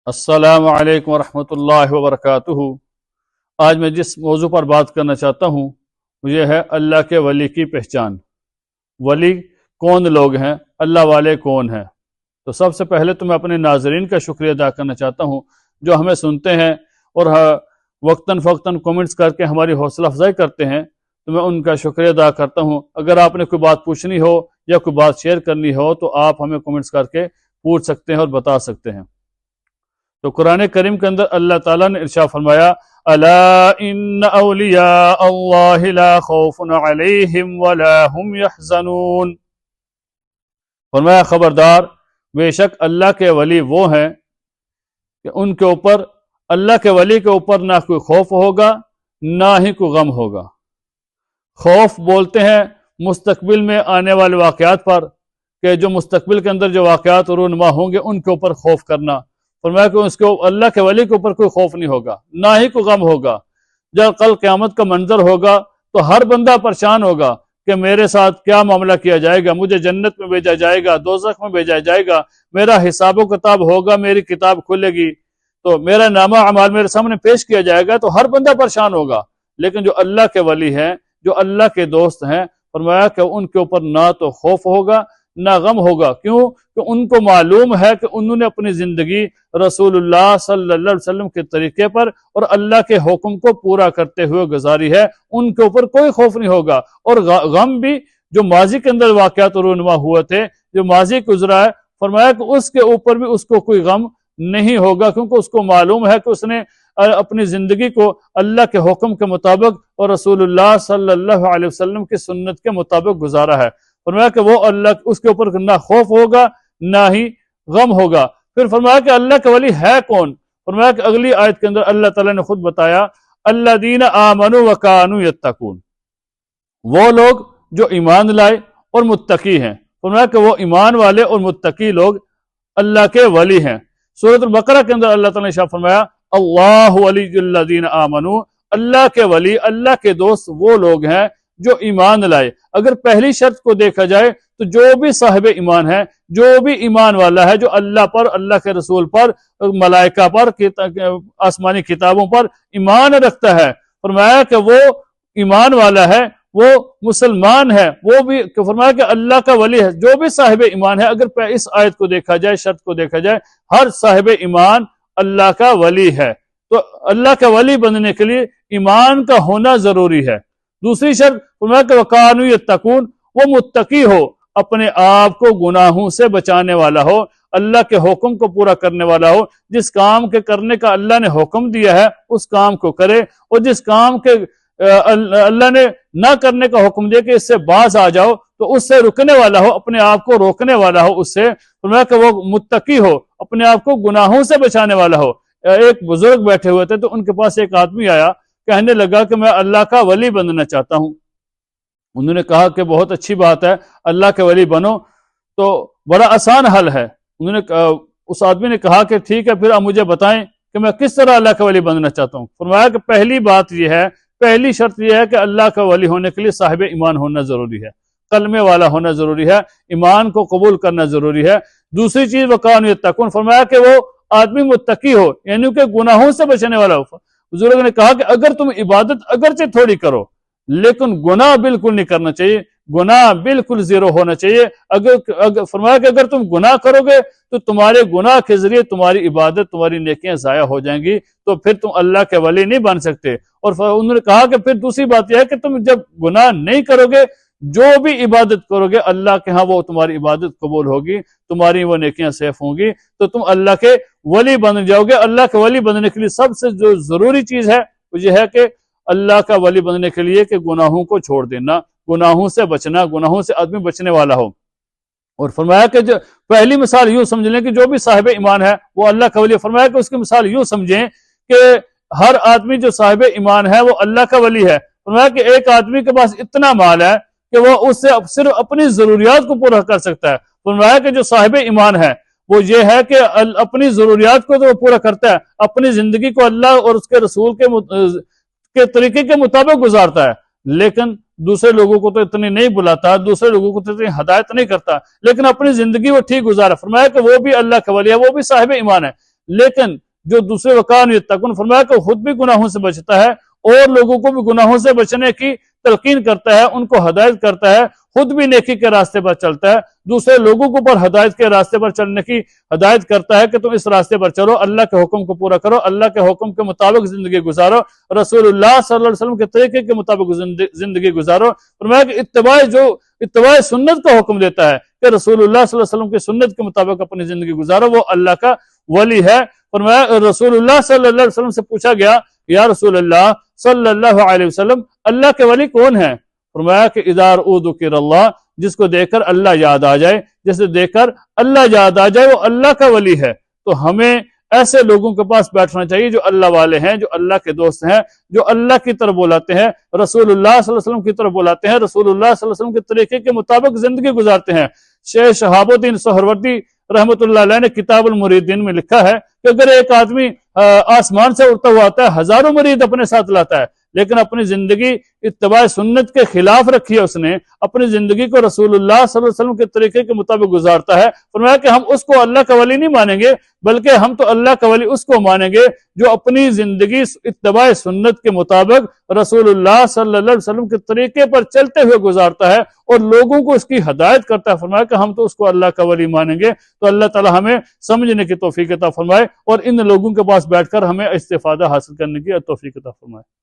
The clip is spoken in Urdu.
السلام علیکم ورحمۃ اللہ وبرکاتہ۔ آج میں جس موضوع پر بات کرنا چاہتا ہوں وہ یہ ہے اللہ کے ولی کی پہچان۔ ولی کون لوگ ہیں؟ اللہ والے کون ہیں؟ تو سب سے پہلے تو میں اپنے ناظرین کا شکریہ ادا کرنا چاہتا ہوں جو ہمیں سنتے ہیں اور وقتاً فوقتاً کومنٹس کر کے ہماری حوصلہ افزائی کرتے ہیں، تو میں ان کا شکریہ ادا کرتا ہوں۔ اگر آپ نے کوئی بات پوچھنی ہو یا کوئی بات شیئر کرنی ہو تو آپ ہمیں کومنٹس کر کے پوچھ سکتے ہیں اور بتا سکتے ہیں۔ تو قرآن کریم کے اندر اللہ تعالیٰ نے ارشاد فرمایا الا ان اولیاء اللہ لا خوف علیہم ولا هم يحزنون، فرمایا خبردار، بے شک اللہ کے ولی وہ ہیں کہ ان کے اوپر، اللہ کے ولی کے اوپر نہ کوئی خوف ہوگا نہ ہی کوئی غم ہوگا۔ خوف بولتے ہیں مستقبل میں آنے والے واقعات پر، کہ جو مستقبل کے اندر جو واقعات رونما ہوں گے ان کے اوپر خوف کرنا۔ فرمایا کہ اس کو اللہ کے ولی کے اوپر کوئی خوف نہیں ہوگا نہ ہی کوئی غم ہوگا۔ جب کل قیامت کا منظر ہوگا تو ہر بندہ پریشان ہوگا کہ میرے ساتھ کیا معاملہ کیا جائے گا، مجھے جنت میں بھیجا جائے گا، دوزخ میں بھیجا جائے گا، میرا حساب و کتاب ہوگا، میری کتاب کھلے گی تو میرا نامہ اعمال میرے سامنے پیش کیا جائے گا، تو ہر بندہ پریشان ہوگا۔ لیکن جو اللہ کے ولی ہیں، جو اللہ کے دوست ہیں، فرمایا کہ ان کے اوپر نہ تو خوف ہوگا نہ غم ہوگا۔ کیوں؟ کہ ان کو معلوم ہے کہ انہوں نے اپنی زندگی رسول اللہ صلی اللہ علیہ وسلم کے طریقے پر اور اللہ کے حکم کو پورا کرتے ہوئے گزاری ہے، ان کے اوپر کوئی خوف نہیں ہوگا۔ اور غم بھی جو ماضی کے اندر واقعات رونما ہوئے تھے، جو ماضی گزرا ہے، فرمایا کہ اس کے اوپر بھی اس کو کوئی غم نہیں ہوگا، کیونکہ اس کو معلوم ہے کہ اس نے اپنی زندگی کو اللہ کے حکم کے مطابق اور رسول اللہ صلی اللہ علیہ وسلم کی سنت کے مطابق گزارا ہے۔ فرمایا کہ وہ اللہ، اس کے اوپر نہ خوف ہوگا نہ ہی غم ہوگا۔ پھر فرمایا کہ اللہ کے ولی ہے کون؟ فرمایا کہ اگلی آیت کے اندر اللہ تعالیٰ نے خود بتایا الذین آمنوا وکانوا یتقون، وہ لوگ جو ایمان لائے اور متقی ہیں۔ فرمایا کہ وہ ایمان والے اور متقی لوگ اللہ کے ولی ہیں۔ سورۃ البقرہ کے اندر اللہ تعالیٰ نے ارشاد فرمایا اللہ ولی الذین آمنوا، اللہ کے ولی، اللہ کے دوست وہ لوگ ہیں جو ایمان لائے۔ اگر پہلی شرط کو دیکھا جائے تو جو بھی صاحب ایمان ہے، جو بھی ایمان والا ہے، جو اللہ پر، اللہ کے رسول پر، ملائکہ پر، آسمانی کتابوں پر ایمان رکھتا ہے، فرمایا کہ وہ ایمان والا ہے، وہ مسلمان ہے، وہ بھی فرمایا کہ اللہ کا ولی ہے۔ جو بھی صاحب ایمان ہے، اگر اس آیت کو دیکھا جائے، شرط کو دیکھا جائے، ہر صاحب ایمان اللہ کا ولی ہے۔ تو اللہ کا ولی بننے کے لیے ایمان کا ہونا ضروری ہے۔ دوسری شرط فرمایا کہ وَكَانُوا يَتَّقُونَ، وہ متقی ہو، اپنے آپ کو گناہوں سے بچانے والا ہو، اللہ کے حکم کو پورا کرنے والا ہو، جس کام کے کرنے کا اللہ نے حکم دیا ہے اس کام کو کرے، اور جس کام کے اللہ نے نہ کرنے کا حکم دیا کہ اس سے باز آ جاؤ تو اس سے رکنے والا ہو، اپنے آپ کو روکنے والا ہو اس سے۔ فرمایا کہ وہ متقی ہو، اپنے آپ کو گناہوں سے بچانے والا ہو۔ ایک بزرگ بیٹھے ہوئے تھے تو ان کے پاس ایک آدمی آیا، کہنے لگا کہ میں اللہ کا ولی بننا چاہتا ہوں۔ انہوں نے کہا کہ بہت اچھی بات ہے، اللہ کے ولی بنو، تو بڑا آسان حل ہے۔ انہوں نے اس آدمی نے کہا کہ ٹھیک ہے، پھر آپ مجھے بتائیں کہ میں کس طرح اللہ کا ولی بننا چاہتا ہوں۔ فرمایا کہ پہلی بات یہ ہے، پہلی شرط یہ ہے کہ اللہ کا ولی ہونے کے لیے صاحب ایمان ہونا ضروری ہے، کلمے والا ہونا ضروری ہے، ایمان کو قبول کرنا ضروری ہے۔ دوسری چیز وَكَانُوا يَتَّقُونَ، فرمایا کہ وہ آدمی متقی ہو، یعنی کہ گناہوں سے بچنے والا ہو۔ بزرگ نے کہا کہ اگر تم عبادت اگرچہ تھوڑی کرو لیکن گناہ بالکل نہیں کرنا چاہیے، گناہ بالکل زیرو ہونا چاہیے۔ اگر فرمایا کہ اگر تم گناہ کرو گے تو تمہارے گناہ کے ذریعے تمہاری عبادت، تمہاری نیکیاں ضائع ہو جائیں گی، تو پھر تم اللہ کے ولی نہیں بن سکتے۔ اور انہوں نے کہا کہ پھر دوسری بات یہ ہے کہ تم جب گناہ نہیں کرو گے، جو بھی عبادت کرو گے اللہ کے ہاں وہ تمہاری عبادت قبول ہوگی، تمہاری وہ نیکیاں سیف ہوں گی، تو تم اللہ کے ولی بن جاؤ گے۔ اللہ کے ولی بننے کے لیے سب سے جو ضروری چیز ہے وہ یہ ہے کہ اللہ کا ولی بننے کے لیے کہ گناہوں کو چھوڑ دینا، گناہوں سے بچنا، گناہوں سے آدمی بچنے والا ہو۔ اور فرمایا کہ جو پہلی مثال یوں سمجھ لیں کہ جو بھی صاحب ایمان ہے وہ اللہ کا ولی۔ فرمایا کہ اس کی مثال یوں سمجھیں کہ ہر آدمی جو صاحب ایمان ہے وہ اللہ کا ولی ہے۔ فرمایا کہ ایک آدمی کے پاس اتنا مال ہے کہ وہ اس سے صرف اپنی ضروریات کو پورا کر سکتا ہے۔ فرمایا کہ جو صاحب ایمان ہے وہ یہ ہے کہ اپنی ضروریات کو تو وہ پورا کرتا ہے، اپنی زندگی کو اللہ اور اس کے رسول کے طریقے کے مطابق گزارتا ہے، لیکن دوسرے لوگوں کو تو اتنی نہیں بلاتا، دوسرے لوگوں کو تو اتنی ہدایت نہیں کرتا، لیکن اپنی زندگی وہ ٹھیک گزارا۔ فرمایا کہ وہ بھی اللہ کا ولی ہے، وہ بھی صاحب ایمان ہے۔ لیکن جو دوسرے وقان یتقون فرمایا کہ خود بھی گناہوں سے بچتا ہے اور لوگوں کو بھی گناہوں سے بچنے کی تلقین کرتا ہے، ان کو ہدایت کرتا ہے، خود بھی نیکی کے راستے پر چلتا ہے، دوسرے لوگوں کو پر ہدایت کے راستے پر چلنے کی ہدایت کرتا ہے کہ تم اس راستے پر چلو، اللہ کے حکم کو پورا کرو، اللہ کے حکم کے مطابق زندگی گزارو، رسول اللہ صلی اللہ علیہ وسلم کے طریقے کے مطابق زندگی گزارو۔ فرمایا کہ اتباع سنت کا حکم دیتا ہے کہ رسول اللہ صلی اللہ علیہ وسلم کی سنت کے مطابق اپنی زندگی گزارو، وہ اللہ کا ولی ہے۔ فرمایا رسول اللہ صلی اللہ علیہ وسلم سے پوچھا گیا، یا رسول اللہ صلی اللہ علیہ وسلم اللہ کے ولی کون ہیں؟ فرمایا کہ اذا ذکر اللہ، جس کو دیکھ کر اللہ یاد آ جائے، جسے دیکھ کر اللہ یاد آ جائے وہ اللہ کا ولی ہے۔ تو ہمیں ایسے لوگوں کے پاس بیٹھنا چاہیے جو اللہ والے ہیں، جو اللہ کے دوست ہیں، جو اللہ کی طرف بلاتے ہیں، رسول اللہ صلی اللہ علیہ وسلم کی طرف بلاتے ہیں، رسول اللہ صلی اللہ علیہ وسلم کے طریقے کے مطابق زندگی گزارتے ہیں۔ شیخ شہاب الدین سہروردی رحمۃ اللہ علیہ نے کتاب المریدین میں لکھا ہے کہ اگر ایک آدمی آسمان سے اڑتا ہوا آتا ہے، ہزاروں مرید اپنے ساتھ لاتا ہے، لیکن اپنی زندگی اتباع سنت کے خلاف رکھی ہے، اس نے اپنی زندگی کو رسول اللہ صلی اللہ علیہ وسلم کے طریقے کے مطابق گزارتا ہے، فرمایا کہ ہم اس کو اللہ کا ولی نہیں مانیں گے، بلکہ ہم تو اللہ کا ولی اس کو مانیں گے جو اپنی زندگی اتباع سنت کے مطابق رسول اللہ صلی اللہ علیہ وسلم کے طریقے پر چلتے ہوئے گزارتا ہے اور لوگوں کو اس کی ہدایت کرتا ہے۔ فرمایا کہ ہم تو اس کو اللہ کا ولی مانیں گے۔ تو اللہ تعالی ہمیں سمجھنے کی توفیق عطا فرمائے اور ان لوگوں کے پاس بیٹھ کر ہمیں استفادہ حاصل کرنے کی توفیق عطا فرمائے۔